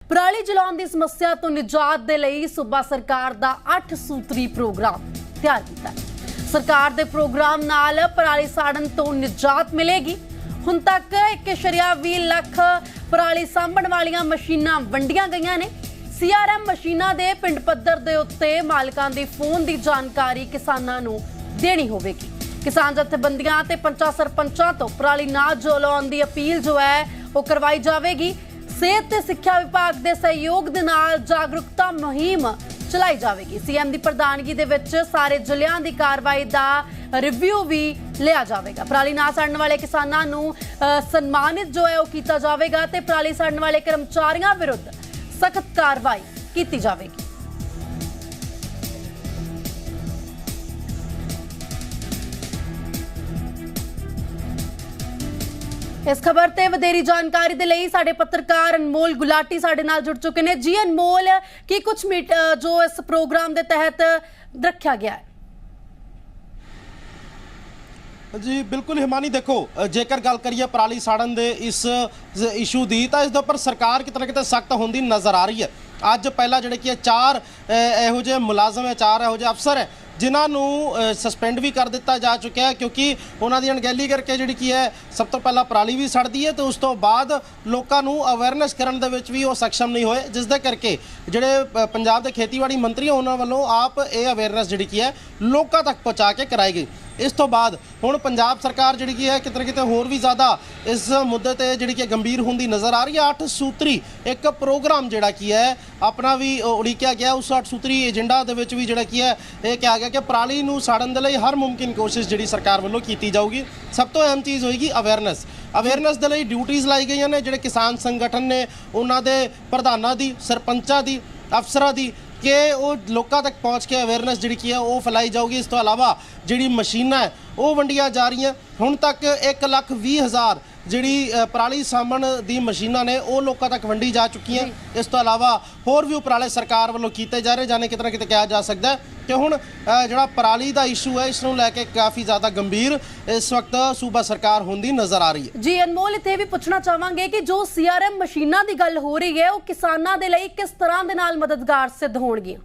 पराली जलाउण दी समस्या तो निजात दे लई सूबा सरकार दा 8 सूत्री प्रोग्राम तैयार कीता है। सरकार दे प्रोग्राम नाल पराली साड़न तो निजात मिलेगी। हुण तक 1.20 लाख पराली साਂਭਣ वालियां मशीनां वंडियां गईयां ने। CRM मशीनां दे पिंड पੱਧਰ दे उत्ते मालकां दी फोन दी जानकारी किसानां नूं देनी होवेगी। किसान जथेबंदियां ते पंचां सरपंचां तो पराली ना जलाउण दी अपील जो है वो करवाई जावेगी। सेहत ते सिक्ख्या विभाग दे सहयोग दे नाल जागरूकता मुहिम चलाई जाएगी। सीएम की प्रधानगी दे विच सारे जिलियां दी कार्रवाई दा रिव्यू भी लिया जाएगा। पराली ना साड़न वाले किसानां नूं सन्मानित जो है वो कीता जाएगा ते पराली साड़न वाले कर्मचारियों विरुद्ध सख्त कार्रवाई की जाएगी। इस खबर ते वधेरी जानकारी दे लई साडे पत्रकार अनमोल गुलाटी साडे नाल जुड़ चुके हैं। जी अनमोल, की कुछ जो इस प्रोग्राम के तहत रखा गया है? जी बिल्कुल हिमानी, देखो जेकर गल करिए पराली साड़न दे इस इशू की तो इस पर सरकार कितना कितना सख्त होंदी नज़र आ रही है। अज पहला जिहड़े कि 4 इहो जिहे मुलाजम है, 4 इहो जिहे अफसर है जिन्होंने सस्पेंड भी कर दिता जा चुका है क्योंकि उन्होंने अणगहली करके जी है सब तो पहला पराली भी सड़ती है तो उस तो बाद लोगों को अवेयरनेस करने दे विच भी वो सक्षम नहीं होए, जिस दे करके जिहड़े पंजाब के खेतीबाड़ी मंत्री उन्होंने वालों आप ये अवेयरनेस जी है लोगों तक पहुँचा के कराई गई। इस तो बाद हुण पंजाब सरकार जी है कितने कितने होर भी ज़्यादा इस मुद्दे ते जी गंभीर होंदी नज़र आ रही है। 8 सूत्री एक प्रोग्राम जिहड़ा की है अपना भी उड़ीकिया गया। उस 8 सूत्री एजेंडा दे विच भी जिहड़ा की है ये कहा गया कि पराली नूं साड़न दे लई हर मुमकिन कोशिश जिहड़ी सरकार वालों की जाऊगी। सब तो अहम चीज़ होएगी अवेयरनेस दे लई ड्यूटीज़ लाई गई ने जिहड़े किसान संगठन ने उन्हां दे प्रधानां दी, सरपंचां दी, अफसरां दी कि वो लोगों तक पहुँच के अवेयरनेस जी है वो फैलाई जाऊगी। इस तो अलावा जी मशीनां है वो वंडिया जा रही हैं। हुण तक 1,20,000 जी पराली साਂਭਣ दी मशीनां ने वो लोगों तक वंडी जा चुकी हैं। इस तो अलावा होर भी उपराले सरकार वालों किए जा रहे, जाने कितना किते कहा जा सकता है कि हुण जिहड़ा पराली का इशू है इसनूं लैके काफ़ी ज़्यादा गंभीर इस वक्त सूबा सरकार होंदी नज़र आ रही है। जी अनमोल, इत्थे भी पूछना चाहांगे कि जो CRM मशीनां दी गल हो रही है वो किसानां दे लई किस तरह दे नाल मददगार सिद्ध होणगियां?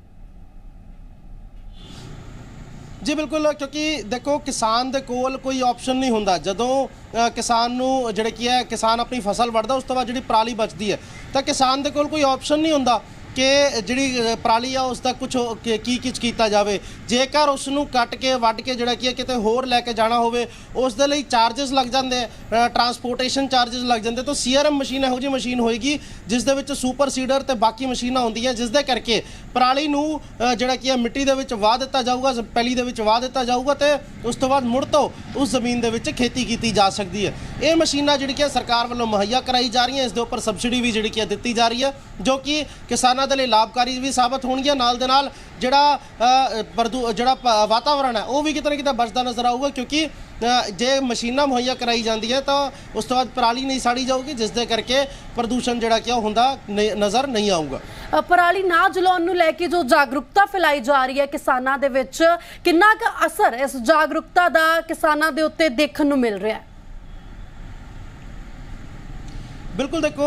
जी बिल्कुल, क्योंकि देखो किसान दे कोल कोई ऑप्शन नहीं होंदा जदों किसान नूं जिहड़े की है किसान अपनी फसल वढ़दा उस तो बाद जिहड़ी पराली बचदी है तो किसान दे कोल कोई ऑप्शन नहीं होंदा कि जिहड़ी पराली आ उसका कुछ की कीता जावे। जेकर उसनूं कट के वढ़ के जिहड़ा की है किते होर लैके जाना होवे उस दे लई चार्जिस लग जांदे, ट्रांसपोर्टेशन चार्जिस लग जांदे। तो CRM मशीन इहो जी मशीन होएगी जिस दे विच सुपर सीडर ते बाकी मशीनां होंदियां जिस दे करके पराली नूं जिहड़ा की है मिट्टी दे विच वाह दित्ता जाऊगा, पैली दे विच वाह दित्ता जाऊगा ते उस तो बाद मुड़ तो उस जमीन दे विच खेती कीती जा सकदी है। ये मशीनां जिहड़ी कि सरकार वालों मुहैया कराई जा रही हैं, इस दे उपर सबसिडी भी जिहड़ी कि दित्ती जा रही है जो कि किसानां दे लई लाभकारी भी साबित होणगीਆਂ। नाल दे नाल जिहड़ा वातावरण है वो भी किते ना किते बचदा नज़र आऊगा क्योंकि जे मशीनां मुहैया कराई जाती है तो उस तो बाद पराली नहीं साड़ी जाऊगी जिस दे करके प्रदूषण जिहड़ा कि होंदा नज़र नहीं आऊगा। पराली ना जलाउण नूं लैके जो जागरूकता फैलाई जा रही है किसानां दे विच किन्ना क असर इस जागरूकता दा किसानां दे उत्ते देखण नूं मिल रहा है? बिल्कुल, देखो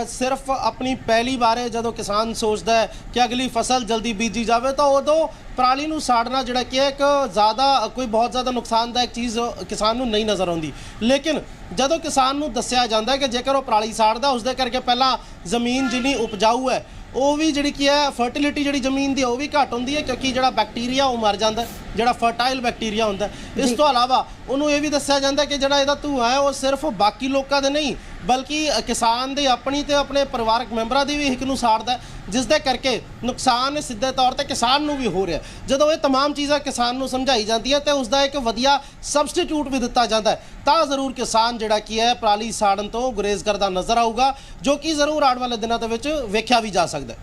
सिर्फ अपनी पहली बारे जदों किसान सोचता है कि अगली फसल जल्दी बीजी जाए तो उदों पराली नूं साड़ना जिहड़ा कि एक ज़्यादा कोई बहुत ज़्यादा नुकसानदायक चीज़ किसान नूं नहीं नज़र आउंदी। लेकिन जदों किसान नूं दस्सिया जांदा है कि जेकर वो पराली साड़दा उसदे करके पहला जमीन जिन्नी उपजाऊ है वो भी जिहड़ी की है फर्टिलिटी जिहड़ी जमीन दी वो भी घट होंदी है क्योंकि जिहड़ा बैक्टीरिया वो मर जाता है, जिहड़ा फर्टाइल बैक्टीरिया होंदा है। इस तो अलावा उन्होंने ये भी दस्सिया जाता है कि जिहड़ा इहदा धुआं है वो सिर्फ बाकी लोगों दे नहीं बल्कि किसान दे अपनी ते अपने परिवारक मैंबरां दी भी हिक नूं साड़दा है जिस दे करके नुकसान सीधे तौर पर किसान नूं भी हो रहा है। जदों ये तमाम चीज़ां किसान नूं समझाई जाती है तो उसका एक वधिया सबस्टिट्यूट भी दिता जाता है तो जरूर किसान जिहड़ा की है पराली साड़न तो गुरेज करदा नज़र आऊगा जो कि जरूर आने वाले दिनों दे विच वेख्या भी जा सकदा है।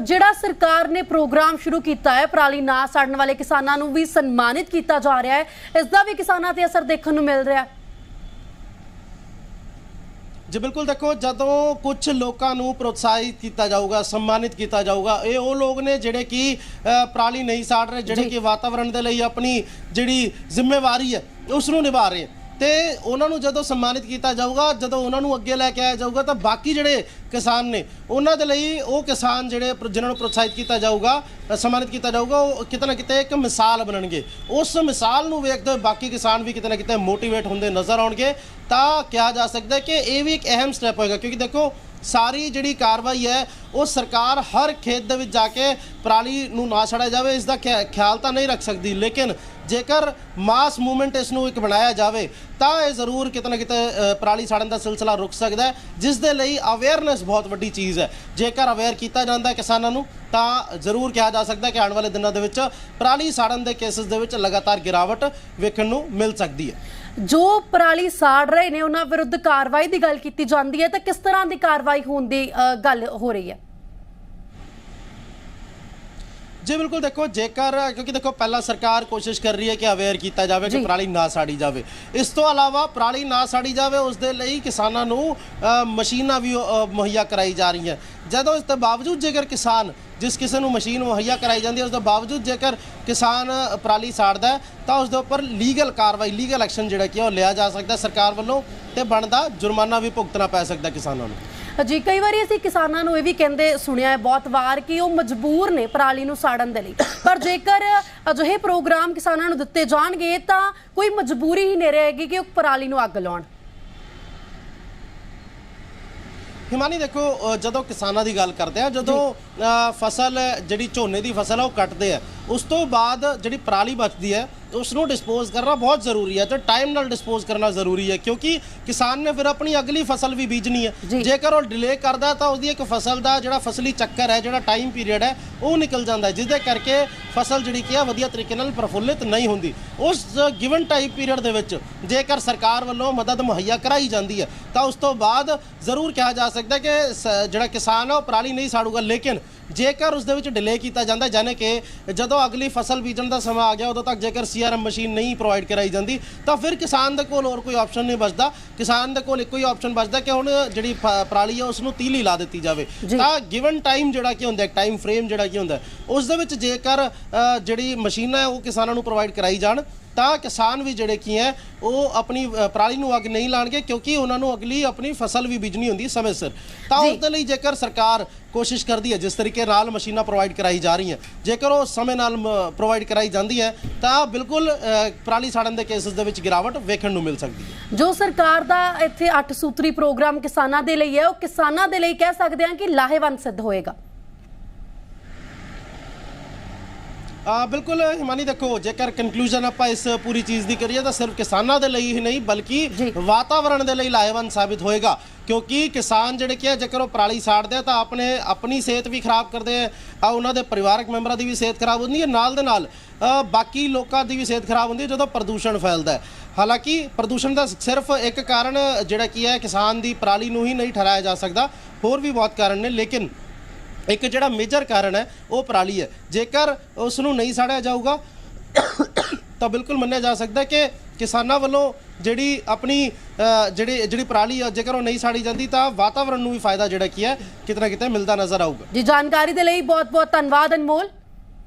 जिहड़ा सरकार ने प्रोग्राम शुरू किया है पराली ना साड़न वाले किसानां नूं भी सन्मानित किया जा रहा है, इसका भी किसानां ते असर देखने नूं मिल रहा है? जी बिल्कुल, देखो जदों कुछ लोगों को प्रोत्साहित किया जाऊगा, सम्मानित किया जाऊगा, ये वो लोग ने जिहड़े कि पराली नहीं साड़ रहे, जिहड़े कि वातावरण के लिए अपनी जिहड़ी जिम्मेवारी है उसनूं निभा रहे हैं। ਤੇ ਉਹਨਾਂ ਨੂੰ ਜਦੋਂ ਸਨਮਾਨਿਤ ਕੀਤਾ ਜਾਊਗਾ, ਜਦੋਂ ਉਹਨਾਂ ਨੂੰ ਅੱਗੇ ਲੈ ਕੇ ਆਇਆ ਜਾਊਗਾ, ਤਾਂ ਬਾਕੀ ਜਿਹੜੇ ਕਿਸਾਨ ਨੇ ਉਹਨਾਂ ਦੇ ਲਈ ਉਹ ਕਿਸਾਨ ਜਿਹੜੇ ਜਿਨ੍ਹਾਂ ਨੂੰ ਪ੍ਰੋਤਸਾਹਿਤ ਕੀਤਾ ਜਾਊਗਾ, ਸਨਮਾਨਿਤ ਕੀਤਾ ਜਾਊਗਾ, ਉਹ ਕਿਤੇ ਨਾ ਕਿਤੇ ਇੱਕ ਮਿਸਾਲ ਬਣਨਗੇ। ਉਸ ਮਿਸਾਲ ਨੂੰ ਵੇਖਦੇ ਹੋਏ ਬਾਕੀ ਕਿਸਾਨ ਵੀ ਕਿਤੇ ਨਾ ਕਿਤੇ ਮੋਟੀਵੇਟ ਹੁੰਦੇ ਨਜ਼ਰ ਆਉਣਗੇ। ਤਾਂ ਕਿਹਾ ਜਾ ਸਕਦਾ ਹੈ ਕਿ ਇਹ ਵੀ ਇੱਕ ਅਹਿਮ ਸਟੈਪ ਹੋਏਗਾ, ਕਿਉਂਕਿ ਦੇਖੋ ਸਾਰੀ ਜਿਹੜੀ ਕਾਰਵਾਈ ਹੈ ਉਹ ਸਰਕਾਰ ਹਰ ਖੇਤ ਦੇ ਵਿੱਚ ਜਾ ਕੇ ਪਰਾਲੀ ਨੂੰ ਨਾ ਛੱਡਿਆ ਜਾਵੇ ਇਸ ਦਾ ਖਿਆਲ ਤਾਂ ਨਹੀਂ ਰੱਖ ਸਕਦੀ, ਲੇਕਿਨ ਜੇਕਰ ਮਾਸ ਮੂਵਮੈਂਟ ਇਸ ਨੂੰ ਇੱਕ ਬਣਾਇਆ ਜਾਵੇ ਤਾਂ ਇਹ ਜ਼ਰੂਰ ਕਿਤੇ ਨਾ ਕਿਤੇ ਪਰਾਲੀ ਸਾੜਨ ਦਾ ਸਿਲਸਿਲਾ ਰੁਕ ਸਕਦਾ ਹੈ, ਜਿਸ ਦੇ ਲਈ ਅਵੇਅਰਨੈਸ ਬਹੁਤ ਵੱਡੀ ਚੀਜ਼ ਹੈ। ਜੇਕਰ ਅਵੇਅਰ ਕੀਤਾ ਜਾਂਦਾ ਹੈ ਕਿਸਾਨਾਂ ਨੂੰ ਤਾਂ ਜ਼ਰੂਰ ਕਿਹਾ ਜਾ ਸਕਦਾ ਹੈ ਕਿ ਆਉਣ ਵਾਲੇ ਦਿਨਾਂ ਦੇ ਵਿੱਚ ਪਰਾਲੀ ਸਾੜਨ ਦੇ ਕੇਸਿਸ ਦੇ ਵਿੱਚ ਲਗਾਤਾਰ ਗਿਰਾਵਟ ਵੇਖਣ ਨੂੰ ਮਿਲ ਸਕਦੀ ਹੈ। ਜੋ ਪਰਾਲੀ ਸਾੜ ਰਹੇ ਨੇ ਉਹਨਾਂ ਵਿਰੁੱਧ ਕਾਰਵਾਈ ਦੀ ਗੱਲ ਕੀਤੀ ਜਾਂਦੀ ਹੈ ਤਾਂ ਕਿਸ ਤਰ੍ਹਾਂ ਦੀ ਕਾਰਵਾਈ ਹੋਣ ਦੀ ਗੱਲ ਹੋ ਰਹੀ ਹੈ? जी बिल्कुल, देखो जेकर क्योंकि देखो पहला सरकार कोशिश कर रही है कि अवेयर किया जाए कि पराली ना साड़ी जाए, इस तो अलावा पराली ना साड़ी जाए उस दे लई किसानां नूं मशीनां भी मुहैया कराई जा रही हैं। ਜਦੋਂ ਇਸ ਦੇ ਬਾਵਜੂਦ ਜੇਕਰ ਕਿਸਾਨ ਜਿਸ ਕਿਸੇ ਨੂੰ ਮਸ਼ੀਨ ਮੁਹੱਈਆ ਕਰਾਈ ਜਾਂਦੀ ਹੈ ਉਸ ਦੇ ਬਾਵਜੂਦ ਜੇਕਰ ਕਿਸਾਨ ਪਰਾਲੀ ਸਾੜਦਾ ਤਾਂ ਉਸ ਦੇ ਉੱਪਰ ਲੀਗਲ ਕਾਰਵਾਈ, ਲੀਗਲ ਐਕਸ਼ਨ ਜਿਹੜਾ ਕਿ ਉਹ ਲਿਆ ਜਾ ਸਕਦਾ ਸਰਕਾਰ ਵੱਲੋਂ ਤੇ ਬਣਦਾ ਜੁਰਮਾਨਾ ਵੀ ਭੁਗਤਣਾ ਪੈ ਸਕਦਾ ਕਿਸਾਨਾਂ ਨੂੰ। ਜੀ ਕਈ ਵਾਰੀ ਅਸੀਂ ਕਿਸਾਨਾਂ ਨੂੰ ਇਹ ਵੀ ਕਹਿੰਦੇ ਸੁਣਿਆ ਹੈ ਬਹੁਤ ਵਾਰ ਕਿ ਉਹ ਮਜਬੂਰ ਨੇ ਪਰਾਲੀ ਨੂੰ ਸਾੜਨ ਦੇ ਲਈ, ਪਰ ਜੇਕਰ ਅਜਿਹੇ ਪ੍ਰੋਗਰਾਮ ਕਿਸਾਨਾਂ ਨੂੰ ਦਿੱਤੇ ਜਾਣਗੇ ਤਾਂ ਕੋਈ ਮਜਬੂਰੀ ਹੀ ਨਹੀਂ ਰਹੇਗੀ ਕਿ ਉਹ ਪਰਾਲੀ ਨੂੰ ਅੱਗ ਲਾਉਣ। ਹਿਮਾਨੀ ਦੇਖੋ ਜਦੋਂ ਕਿਸਾਨਾਂ ਦੀ ਗੱਲ ਕਰਦੇ ਆ, ਜਦੋਂ ਫਸਲ ਜਿਹੜੀ ਝੋਨੇ ਦੀ ਫਸਲ ਆ ਉਹ ਕੱਟਦੇ ਆ, ਉਸ ਤੋਂ ਬਾਅਦ ਜਿਹੜੀ ਪਰਾਲੀ ਬਚਦੀ ਹੈ ਉਸ ਨੂੰ ਡਿਸਪੋਜ਼ ਕਰਨਾ ਬਹੁਤ ਜ਼ਰੂਰੀ ਹੈ ਤੇ ਟਾਈਮ ਨਾਲ ਡਿਸਪੋਜ਼ ਕਰਨਾ ਜ਼ਰੂਰੀ ਹੈ, ਕਿਉਂਕਿ ਕਿਸਾਨ ਨੇ ਫਿਰ ਆਪਣੀ ਅਗਲੀ ਫਸਲ ਵੀ ਬੀਜਣੀ ਹੈ। ਜੇਕਰ ਉਹ ਡਿਲੇ ਕਰਦਾ ਤਾਂ ਉਸਦੀ ਇੱਕ ਫਸਲ ਦਾ ਜਿਹੜਾ ਫਸਲੀ ਚੱਕਰ ਹੈ, ਜਿਹੜਾ ਟਾਈਮ ਪੀਰੀਅਡ ਹੈ ਉਹ ਨਿਕਲ ਜਾਂਦਾ ਹੈ, ਜਿਸ ਦੇ ਕਰਕੇ ਫਸਲ ਜਿਹੜੀ ਕਿ ਆ ਵਧੀਆ ਤਰੀਕੇ ਨਾਲ ਪ੍ਰਫੁੱਲਿਤ ਨਹੀਂ ਹੁੰਦੀ। ਉਸ ਗਿਵਨ ਟਾਈਮ ਪੀਰੀਅਡ ਦੇ ਵਿੱਚ ਜੇਕਰ ਸਰਕਾਰ ਵੱਲੋਂ ਮਦਦ ਮੁਹੱਈਆ ਕਰਾਈ ਜਾਂਦੀ ਹੈ ਤਾਂ ਉਸ ਤੋਂ ਬਾਅਦ ਜ਼ਰੂਰ ਕਿਹਾ ਜਾ ਸਕਦਾ ਕਿ ਜਿਹੜਾ ਕਿਸਾਨ ਹੈ ਉਹ ਪਰਾਲੀ ਨਹੀਂ ਸਾੜੂਗਾ, ਲੇਕਿਨ ਜੇਕਰ ਉਸ ਦੇ ਵਿੱਚ ਡਿਲੇ ਕੀਤਾ ਜਾਂਦਾ, ਜਾਨੇ ਕਿ ਜਦੋਂ ਅਗਲੀ ਫਸਲ ਬੀਜਣ ਦਾ ਸਮਾਂ ਆ ਗਿਆ ਉਦੋਂ ਤੱਕ ਜੇਕਰ ਸੀਆਰਐਮ ਮਸ਼ੀਨ ਨਹੀਂ ਪ੍ਰੋਵਾਈਡ ਕਰਾਈ ਜਾਂਦੀ ਤਾਂ ਫਿਰ ਕਿਸਾਨ ਦੇ ਕੋਲ ਹੋਰ ਕੋਈ ਆਪਸ਼ਨ ਨਹੀਂ ਬਚਦਾ। ਕਿਸਾਨ ਦੇ ਕੋਲ ਇੱਕੋ ਹੀ ਆਪਸ਼ਨ ਬਚਦਾ ਕਿ ਹੁਣ ਜਿਹੜੀ ਪਰਾਲੀ ਹੈ ਉਸ ਨੂੰ ਤੀਲੀ ਲਾ ਦਿੱਤੀ ਜਾਵੇ। ਤਾਂ ਗਿਵਨ ਟਾਈਮ ਜਿਹੜਾ ਕਿ ਹੁੰਦਾ, ਟਾਈਮ ਫਰੇਮ ਜਿਹੜਾ ਕਿ ਹੁੰਦਾ, ਉਸ ਦੇ ਵਿੱਚ ਜੇਕਰ ਜਿਹੜੀ ਮਸ਼ੀਨਾਂ ਹੈ ਉਹ ਕਿਸਾਨਾਂ ਨੂੰ ਪ੍ਰੋਵਾਈਡ ਕਰਾਈ ਜਾਣ ਤਾਂ ਕਿਸਾਨ ਵੀ ਜਿਹੜੇ ਕੀ ਹੈ ਉਹ ਆਪਣੀ ਪਰਾਲੀ ਨੂੰ ਅੱਗ ਨਹੀਂ ਲਾਣਗੇ, ਕਿਉਂਕਿ ਉਹਨਾਂ ਨੂੰ ਅਗਲੀ ਆਪਣੀ ਫਸਲ ਵੀ ਬੀਜਣੀ ਹੁੰਦੀ ਸਮੇਂ ਸਿਰ। ਤਾਂ ਉਸ ਦੇ ਲਈ ਜੇਕਰ ਸਰਕਾਰ ਕੋਸ਼ਿਸ਼ ਕਰਦੀ ਹੈ ਜਿਸ ਤਰੀਕੇ ਨਾਲ ਮਸ਼ੀਨਾਂ ਪ੍ਰੋਵਾਈਡ ਕਰਾਈ ਜਾ ਰਹੀਆਂ, ਜੇਕਰ ਉਹ ਸਮੇਂ ਨਾਲ ਪ੍ਰੋਵਾਈਡ ਕਰਾਈ ਜਾਂਦੀ ਹੈ ਤਾਂ ਬਿਲਕੁਲ ਪਰਾਲੀ ਸਾੜਨ ਦੇ ਕੇਸਿਸ ਦੇ ਵਿੱਚ ਗਿਰਾਵਟ ਵੇਖਣ ਨੂੰ ਮਿਲ ਸਕਦੀ ਹੈ। ਜੋ ਸਰਕਾਰ ਦਾ ਇੱਥੇ 8 ਸੂਤਰੀ ਪ੍ਰੋਗਰਾਮ ਕਿਸਾਨਾਂ ਦੇ ਲਈ ਹੈ, ਉਹ ਕਿਸਾਨਾਂ ਦੇ ਲਈ ਕਹਿ ਸਕਦੇ ਹਾਂ ਕਿ ਲਾਹੇਵੰਦ ਸਿੱਧ ਹੋਏਗਾ। ਬਿਲਕੁਲ ਹਿਮਾਨੀ ਦੇਖੋ ਜੇਕਰ ਕਨਕਲੂਜਨ ਆਪਾਂ ਇਸ ਪੂਰੀ ਚੀਜ਼ ਦੀ ਕਰੀਏ ਤਾਂ ਸਿਰਫ ਕਿਸਾਨਾਂ ਦੇ ਲਈ ਹੀ ਨਹੀਂ ਬਲਕਿ ਵਾਤਾਵਰਣ ਦੇ ਲਈ ਲਾਹੇਵੰਦ ਸਾਬਿਤ ਹੋਏਗਾ, ਕਿਉਂਕਿ ਕਿਸਾਨ ਜਿਹੜੇ ਕਿ ਜੇਕਰ ਉਹ ਪਰਾਲੀ ਸਾੜਦੇ ਆ ਤਾਂ ਆਪਣੀ ਸਿਹਤ ਵੀ ਖਰਾਬ ਕਰਦੇ ਆ, ਉਹਨਾਂ ਦੇ ਪਰਿਵਾਰਕ ਮੈਂਬਰਾਂ ਦੀ ਵੀ ਸਿਹਤ ਖਰਾਬ ਹੁੰਦੀ ਹੈ, ਨਾਲ ਦੇ ਨਾਲ ਬਾਕੀ ਲੋਕਾਂ ਦੀ ਵੀ ਸਿਹਤ ਖਰਾਬ ਹੁੰਦੀ ਹੈ ਜਦੋਂ ਪ੍ਰਦੂਸ਼ਣ ਫੈਲਦਾ ਹੈ। ਹਾਲਾਂਕਿ ਪ੍ਰਦੂਸ਼ਣ ਦਾ ਸਿਰਫ ਇੱਕ ਕਾਰਨ ਜਿਹੜਾ ਕੀ ਹੈ ਕਿਸਾਨ ਦੀ ਪਰਾਲੀ ਨੂੰ ਹੀ ਨਹੀਂ ਠਹਿਰਾਇਆ ਜਾ ਸਕਦਾ, ਹੋਰ ਵੀ ਬਹੁਤ ਕਾਰਨ ਨੇ, ਲੇਕਿਨ ਇੱਕ ਜਿਹੜਾ ਮੇਜਰ ਕਾਰਨ ਹੈ ਉਹ ਪਰਾਲੀ ਹੈ। ਜੇਕਰ ਉਸ ਨੂੰ ਨਹੀਂ ਸਾੜਿਆ ਜਾਊਗਾ ਤਾਂ ਬਿਲਕੁਲ ਮੰਨਿਆ ਜਾ ਸਕਦਾ ਕਿ ਕਿਸਾਨਾਂ ਵੱਲੋਂ ਜਿਹੜੀ ਆਪਣੀ ਜਿਹੜੀ ਪਰਾਲੀ ਹੈ ਜੇਕਰ ਉਹ ਨਹੀਂ ਸਾੜੀ ਜਾਂਦੀ ਤਾਂ ਵਾਤਾਵਰਣ ਨੂੰ ਵੀ ਫਾਇਦਾ ਜਿਹੜਾ ਕੀ ਹੈ ਕਿਤੇ ਨਾ ਕਿਤੇ ਮਿਲਦਾ ਨਜ਼ਰ ਆਊਗਾ। ਜੀ ਜਾਣਕਾਰੀ ਦੇ ਲਈ ਬਹੁਤ ਬਹੁਤ ਧੰਨਵਾਦ ਅਨਮੋਲ।